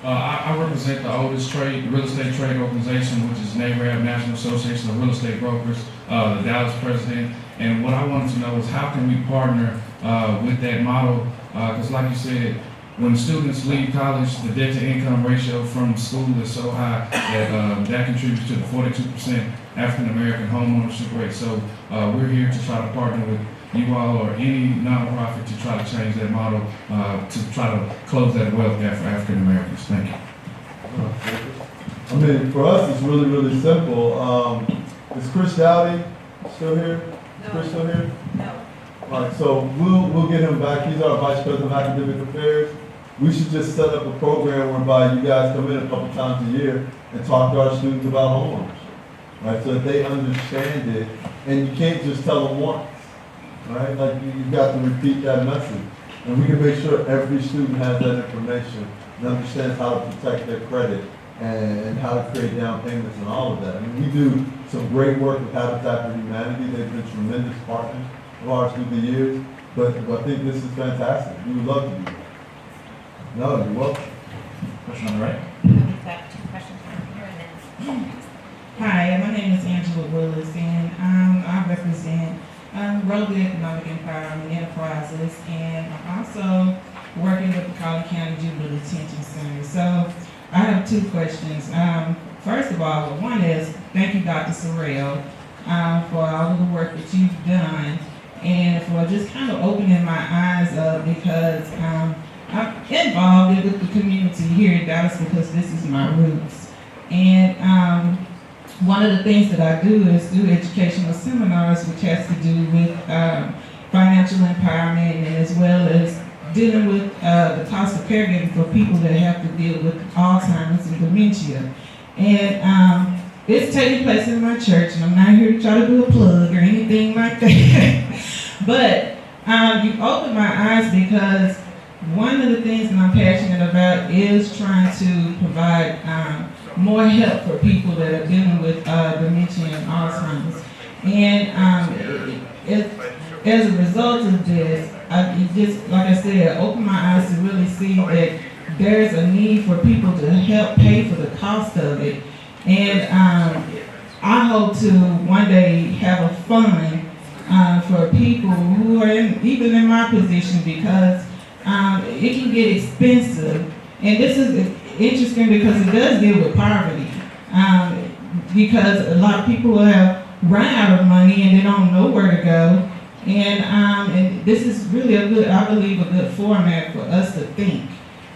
I represent the oldest real estate trade organization, which is NAREB, National Association of Real Estate Brokers, the Dallas president. And what I wanted to know is how can we partner with that model? Because like you said, when students leave college, the debt-to-income ratio from school is so high that that contributes to the 42% African-American homeownership rate. So we're here to try to partner with you all or any nonprofit to try to change that model to try to close that wealth gap for African-Americans. Thank you. I mean, for us, it's really, really simple. Is Chris Dowdy still here? Is Chris still here? No. All right, so we'll get him back. He's our Vice President of Academic Affairs. We should just set up a program whereby you guys come in a couple times a year and talk to our students about homeownership, right? So that they understand it, and you can't just tell them once, right? Like you've got to repeat that message, and we can make sure every student has that information and understands how to protect their credit and how to create down payments and all of that. I mean, we do some great work with Habitat for Humanity. They've been tremendous partners of ours through the years, but I think this is fantastic. We would love to do that. No, you're welcome. Question on the right. We've got two questions from here and then. Hi, my name is Angela Willis, and I represent Global Economic Empowerment Enterprises, and I'm also working with the Collin County Juvenile Detention Center. So I have two questions. First of all, one is thank you, Dr. Sorrell, for all of the work that you've done and for just kind of opening my eyes up because I'm involved with the community here in Dallas because this is my roots. And one of the things that I do is do educational seminars, which has to do with financial empowerment and as well as dealing with the cost of caregiving for people that have to deal with Alzheimer's and dementia. And it's taking place in my church, and I'm not here to try to do a plug or anything like that. But you opened my eyes because one of the things that I'm passionate about is trying to provide more help for people that are dealing with dementia and Alzheimer's. And as a result of this, it just, like I said, opened my eyes to really see that there's a need for people to help pay for the cost of it. And I hope to one day have a fund for people who are even in my position because it can get expensive. And this is interesting because it does deal with poverty. Because a lot of people have run out of money and they don't know where to go. And this is really I believe, a good format for us to think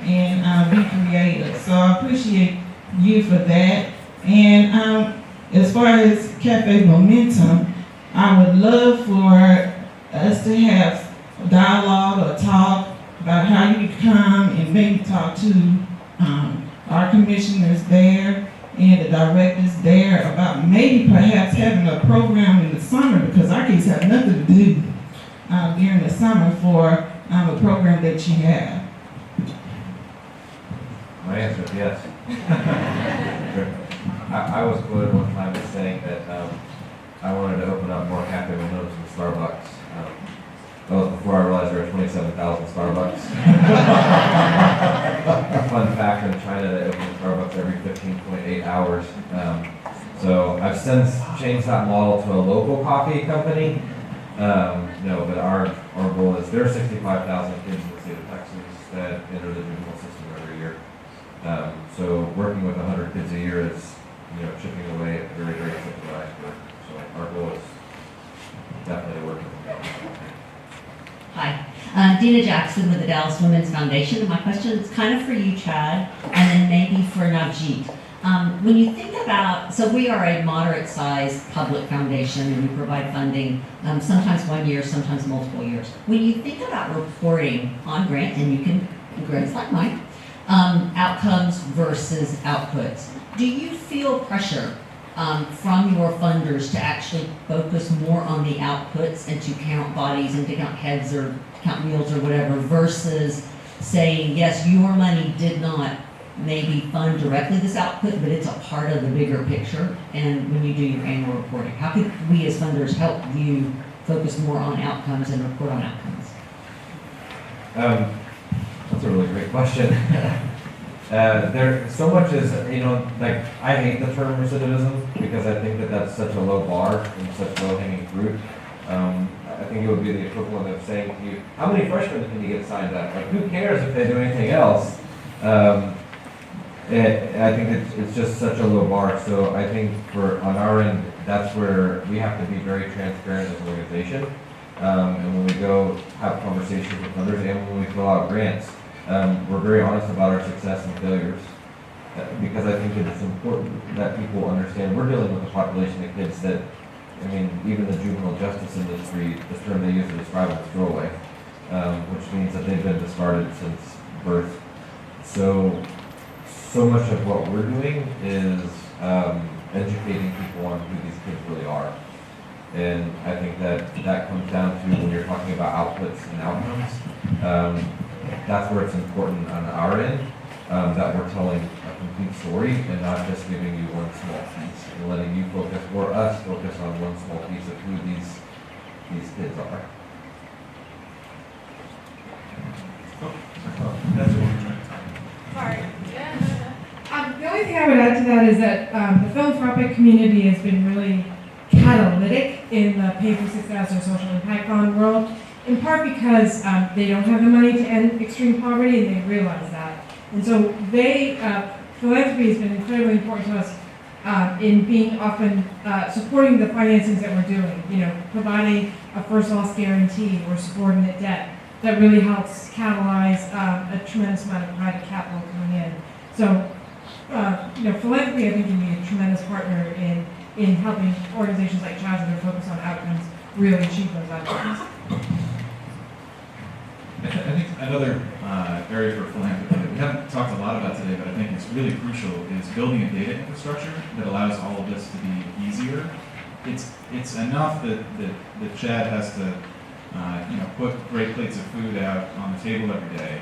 and be creative. So I appreciate you for that. And as far as Cafe Momentum, I would love for us to have dialogue or talk about how you could come and maybe talk to our commissioners there and the directors there about maybe perhaps having a program in the summer because our kids have nothing to do during the summer for a program that you have. My answer is yes. I was quoted one time as saying that I wanted to open up more cafe windows than Starbucks. That was before I realized there were 27,000 Starbucks. Fun fact, in China they open Starbucks every 15.8 hours. So I've since changed that model to a local coffee company. No, but our goal is there are 65,000 kids in the state of Texas that enter the juvenile system every year. So working with 100 kids a year is, chipping away at very, very tip of the iceberg. So our goal is definitely working with them. Hi, Dina Jackson with the Dallas Women's Foundation. And my question is kind of for you, Chad, and then maybe for Navjeet. When you think about, so we are a moderate-sized public foundation and we provide funding sometimes 1 year, sometimes multiple years. When you think about reporting on grants, and you can, grants like mine, outcomes versus outputs, do you feel pressure from your funders to actually focus more on the outputs and to count bodies and to count heads or count meals or whatever versus saying, yes, your money did not maybe fund directly this output, but it's a part of the bigger picture? And when you do your annual reporting, how could we as funders help you focus more on outcomes and report on outcomes? That's a really great question. There, so much is, like, I hate the term recidivism because I think that that's such a low bar and such low-hanging fruit. I think it would be the equivalent of saying to you, how many freshmen can you get signed up? Like, who cares if they do anything else? I think it's just such a low bar. So I think on our end, that's where we have to be very transparent as an organization. And when we go have conversations with others and when we fill out grants, we're very honest about our success and failures. Because I think it's important that people understand we're dealing with a population of kids that, even the juvenile justice industry, the term they use to describe it is throwaway, which means that they've been discarded since birth. So much of what we're doing is educating people on who these kids really are. And I think that comes down to when you're talking about outputs and outcomes, that's where it's important on our end, that we're telling a complete story and not just giving you one small piece and letting you focus, or us focus on one small piece of who these kids are. Sorry. The only thing I would add to that is that the philanthropic community has been really catalytic in the Pay for Success or social impact bond world, in part because they don't have the money to end extreme poverty and they realize that. And so philanthropy has been incredibly important to us in being often supporting the financings that we're doing, providing a first loss guarantee or subordinate debt that really helps catalyze a tremendous amount of private capital coming in. So, philanthropy, I think, can be a tremendous partner in helping organizations like CHAZ that are focused on outcomes really achieve those outcomes. I think another area for philanthropy that we haven't talked a lot about today, but I think it's really crucial, is building a data infrastructure that allows all of this to be easier. It's enough that Chad has to put great plates of food out on the table every day,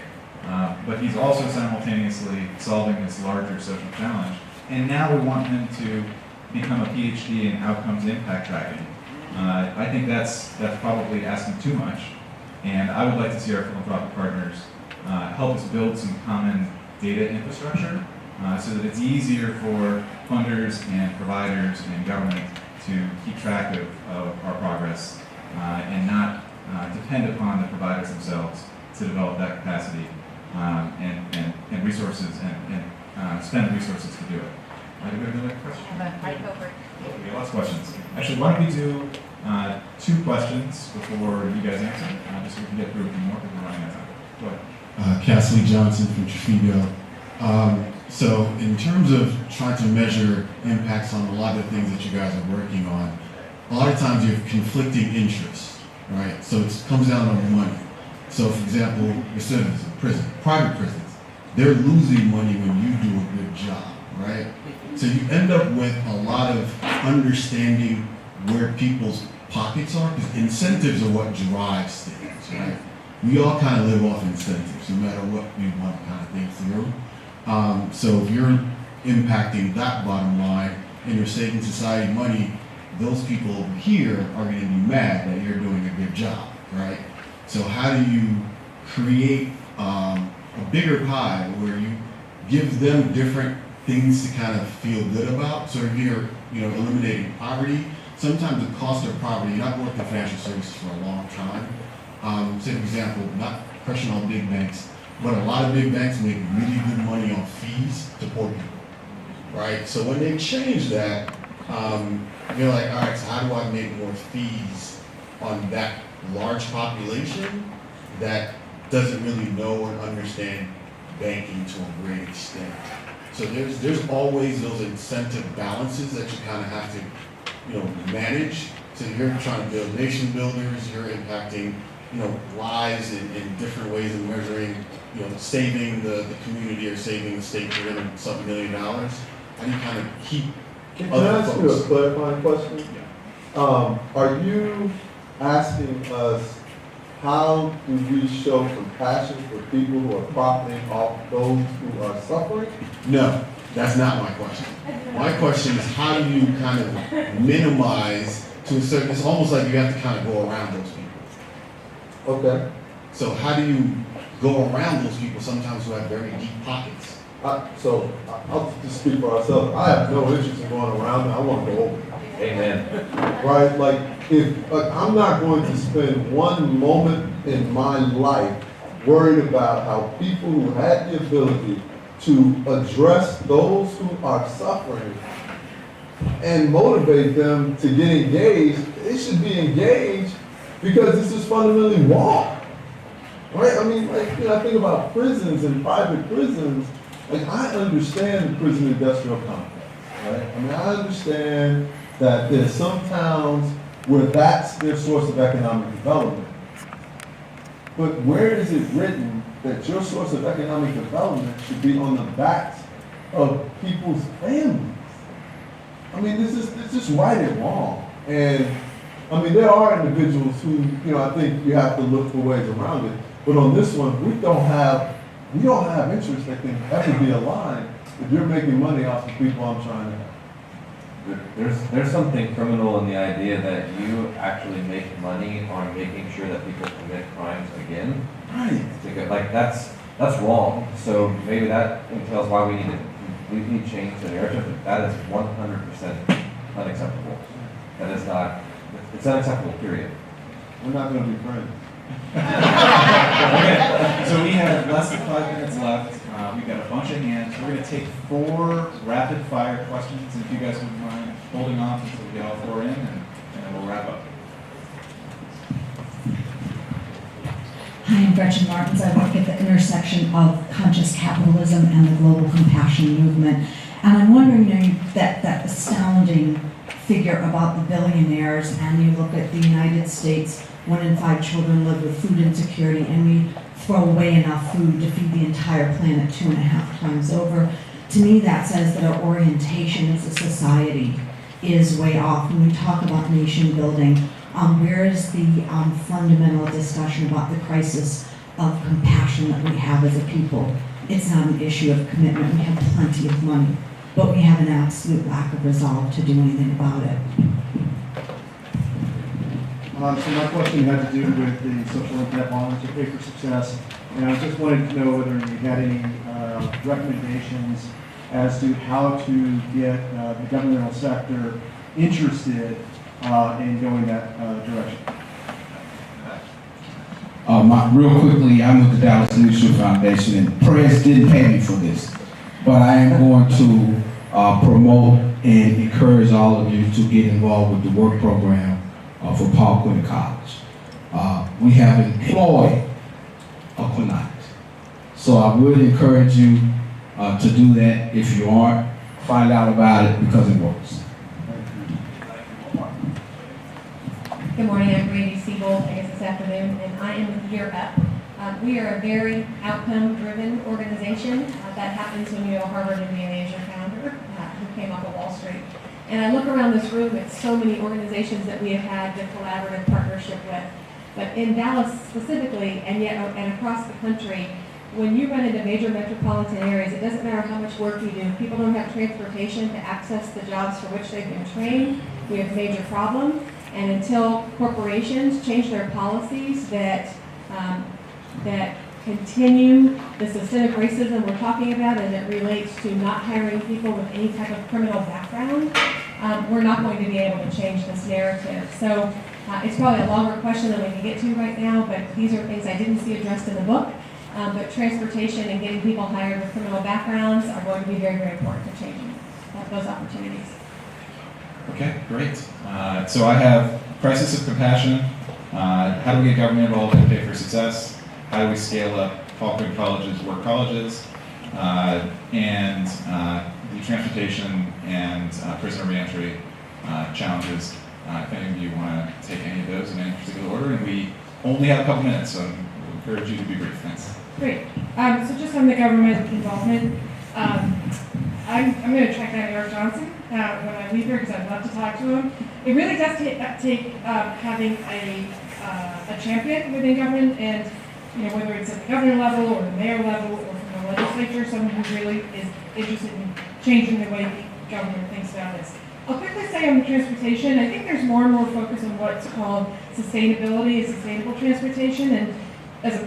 but he's also simultaneously solving this larger social challenge. And now we want him to become a PhD in outcomes impact tracking. I think that's probably asking too much. And I would like to see our philanthropic partners help us build some common data infrastructure so that it's easier for funders and providers and government to keep track of our progress and not depend upon the providers themselves to develop that capacity and resources and spend resources to do it. Do we have another question? I have a mic over. We have lots of questions. Actually, why don't we do 2 questions before you guys answer, just so we can get through a few more because we're running out of time. Go ahead. Cassie Johnson from Traffico. So in terms of trying to measure impacts on a lot of the things that you guys are working on, a lot of times you have conflicting interests, right? So it comes down to money. So for example, recidivism, private prisons, they're losing money when you do a good job, right? So you end up with a lot of understanding where people's pockets are, because incentives are what drives things, right? We all kind of live off incentives, no matter what we want to kind of think through. So if you're impacting that bottom line and you're saving society money, those people over here are going to be mad that you're doing a good job, right? So how do you create a bigger pie where you give them different things to kind of feel good about? So if you're eliminating poverty, sometimes the cost of poverty, you're not working in financial services for a long time. Say, for example, not crushing all big banks, but a lot of big banks make really good money on fees to poor people, right? So when they change that, you're like, all right, so how do I make more fees on that large population that doesn't really know or understand banking to a great extent? So there's always those incentive balances that you kind of have to manage. So you're trying to build nation builders, you're impacting lives in different ways of measuring, saving the community or saving the state for them some $1 million. How do you kind of keep Can I ask you a clarifying question? Yeah. Are you asking us how do we show compassion for people who are profiting off those who are suffering? No, that's not my question. My question is how do you kind of minimize to a certain, it's almost like you have to kind of go around those people. Okay. So how do you go around those people sometimes who have very deep pockets? I'll just speak for ourselves. I have no interest in going around it. I want to go over it. Amen. Right? Like, I'm not going to spend one moment in my life worried about how people who had the ability to address those who are suffering and motivate them to get engaged. They should be engaged because this is fundamentally wrong. Right? I mean, like, I think about prisons and private prisons. Like, I understand the prison industrial complex, right? I mean, I understand that there's some towns where that's their source of economic development. But where is it written that your source of economic development should be on the backs of people's families? I mean, this is just right and wrong. And I mean, there are individuals who, I think you have to look for ways around it. But on this one, we don't have interests that can ever be aligned if you're making money off the people I'm trying to help. There's something criminal in the idea that you actually make money on making sure that people commit crimes again. Right. Like that's wrong. So maybe that entails why we need to completely change the narrative. That is 100% unacceptable. That is not. It's unacceptable. Period. We're not going to be friends. Okay, so we have less than 5 minutes left. We've got a bunch of hands. We're going to take 4 rapid fire questions. If you guys wouldn't mind holding off until we get all 4 in, and then we'll wrap up. Hi, I'm Gretchen Martins. I work at the intersection of conscious capitalism and the global compassion movement. And I'm wondering, that astounding figure about the billionaires, and you look at the United States, 1 in 5 children live with food insecurity, and we throw away enough food to feed the entire planet 2.5 times over. To me, that says that our orientation as a society is way off. When we talk about nation building, where is the fundamental discussion about the crisis of compassion that we have as a people? It's not an issue of commitment. We have plenty of money, but we have an absolute lack of resolve to do anything about it. So my question had to do with the social impact bonds or pay for success, and I just wanted to know whether you had any recommendations as to how to get the governmental sector interested in going that direction. Real quickly, I'm with the Dallas Leadership Foundation, and press didn't pay me for this, but I am going to promote and encourage all of you to get involved with the work program for Paul Quinn College. We have employed a Quinnite. So I would encourage you to do that. If you aren't, find out about it because it works. Good morning, I'm Brandy Siegel, I guess this afternoon, and I am with Year Up. We are a very outcome-driven organization. That happens when you have a Harvard MBA as your founder, who came off of Wall Street. And I look around this room at so many organizations that we have had the collaborative partnership with. But in Dallas specifically, and across the country, when you run into major metropolitan areas, it doesn't matter how much work you do. People don't have transportation to access the jobs for which they've been trained. We have a major problem. And until corporations change their policies that continue the systemic racism we're talking about as it relates to not hiring people with any type of criminal background, we're not going to be able to change this narrative. So it's probably a longer question than we can get to right now, but these are things I didn't see addressed in the book. But transportation and getting people hired with criminal backgrounds are going to be very, very important to changing those opportunities. Okay, great. So I have crisis of compassion. How do we get government involved in pay for success? How do we scale up Paul Quinn College's work colleges? And the transportation and prisoner reentry challenges. If any of you want to take any of those in any particular order, and we only have a couple minutes, so I encourage you to be brief. Thanks. Great. So just on the government involvement, I'm going to track down Eric Johnson when I leave here because I'd love to talk to him. It really does take having a champion within government, and whether it's at the governor level or the mayor level or from the legislature, someone who really is interested in changing the way government thinks about this. I'll quickly say on the transportation, I think there's more and more focus on what's called sustainability and sustainable transportation, and as a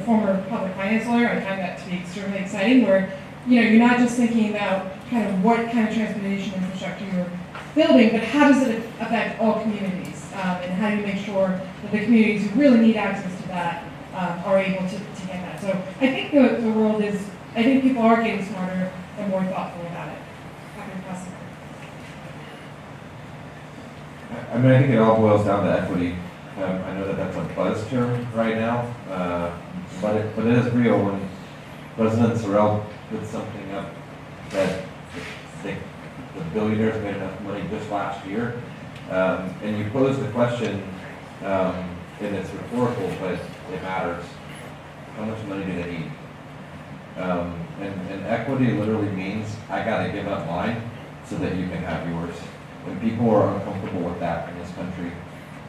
former public finance lawyer, I find that to be extremely exciting, where you're not just thinking about kind of what kind of transportation infrastructure you're building, but how does it affect all communities? And how do you make sure that the communities who really need access to that are able to get that? So I think the world is, I think people are getting smarter and more thoughtful about it. Happy to pass it on. I mean, I think it all boils down to equity. I know that that's a buzz term right now, but it is real. When President Sorrell put something up that the billionaires made enough money just last year, and you pose the question, and it's rhetorical, but it matters. How much money do they need? And equity literally means I gotta give up mine so that you can have yours. When people are uncomfortable with that in this country,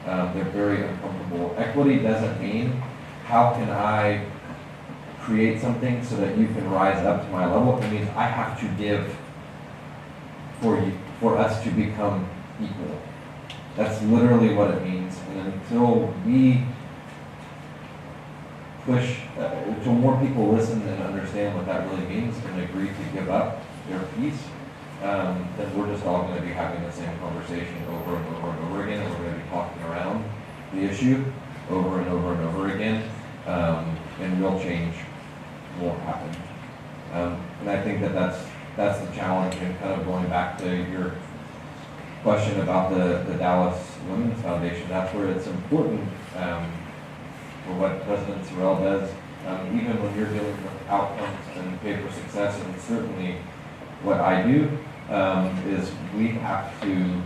they're very uncomfortable. Equity doesn't mean how can I create something so that you can rise up to my level. It means I have to give for us to become equal. That's literally what it means. And until we push, until more people listen and understand what that really means and agree to give up their piece, then we're just all going to be having the same conversation over and over and over again, and we're going to be talking around the issue over and over and over again, and real change won't happen. And I think that that's the challenge, and kind of going back to your question about the Dallas Women's Foundation, that's where it's important for what President Sorrell does, even when you're dealing with outcomes and pay for success, and certainly what I do, is we have to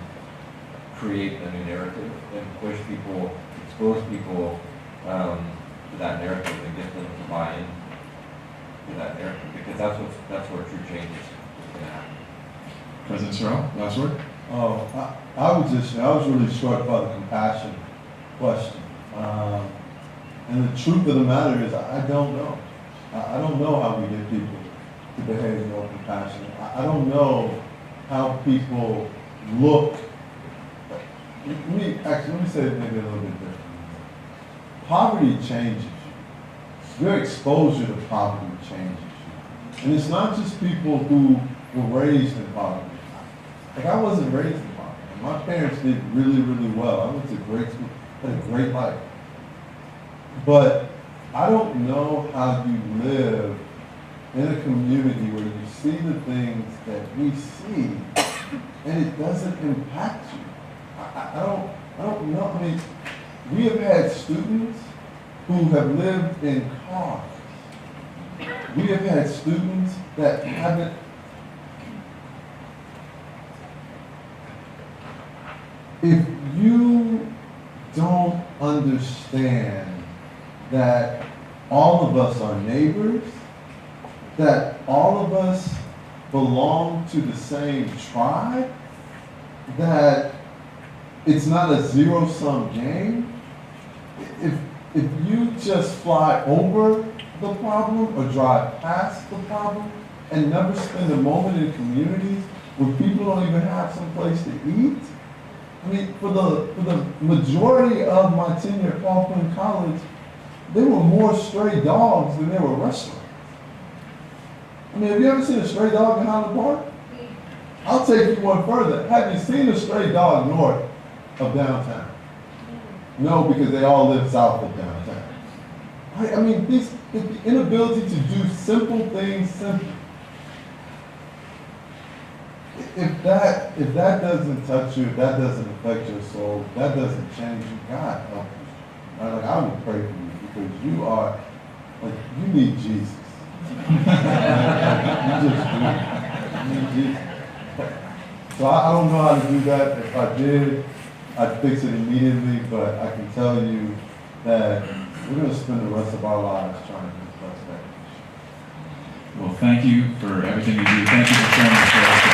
create a new narrative and push people, expose people to that narrative and get them to buy in to that narrative, because that's where true change is going to happen. President Sorrell, last word? Oh, I was really struck by the compassion question. And the truth of the matter is, I don't know. I don't know how we get people to behave more compassionate. I don't know how people look. Let me say it maybe a little bit differently. Poverty changes you. Your exposure to poverty changes you. And it's not just people who were raised in poverty. Like, I wasn't raised in poverty. My parents did really, really well. I went to great school, had a great life. But I don't know how you live in a community where you see the things that we see and it doesn't impact you. I don't know. I mean, we have had students who have lived in cars. We have had students that haven't. If you don't understand that all of us are neighbors, that all of us belong to the same tribe, that it's not a zero-sum game. If you just fly over the problem or drive past the problem and never spend a moment in communities where people don't even have some place to eat. I mean, for the majority of my tenure at Paul Quinn College, there were more stray dogs than there were restaurants. I mean, have you ever seen a stray dog in Highland Park? I'll take you one further. Have you seen a stray dog north of downtown? No, because they all live south of downtown. I mean, the inability to do simple things simply. If that doesn't touch you, if that doesn't affect your soul, if that doesn't change you, God help you. Like, I would pray for you because you are, like, you need Jesus. You just do. You need Jesus. So I don't know how to do that. If I did, I'd fix it immediately, but I can tell you that we're going to spend the rest of our lives trying to do the best that. Well, thank you for everything you do. Thank you for sharing the story.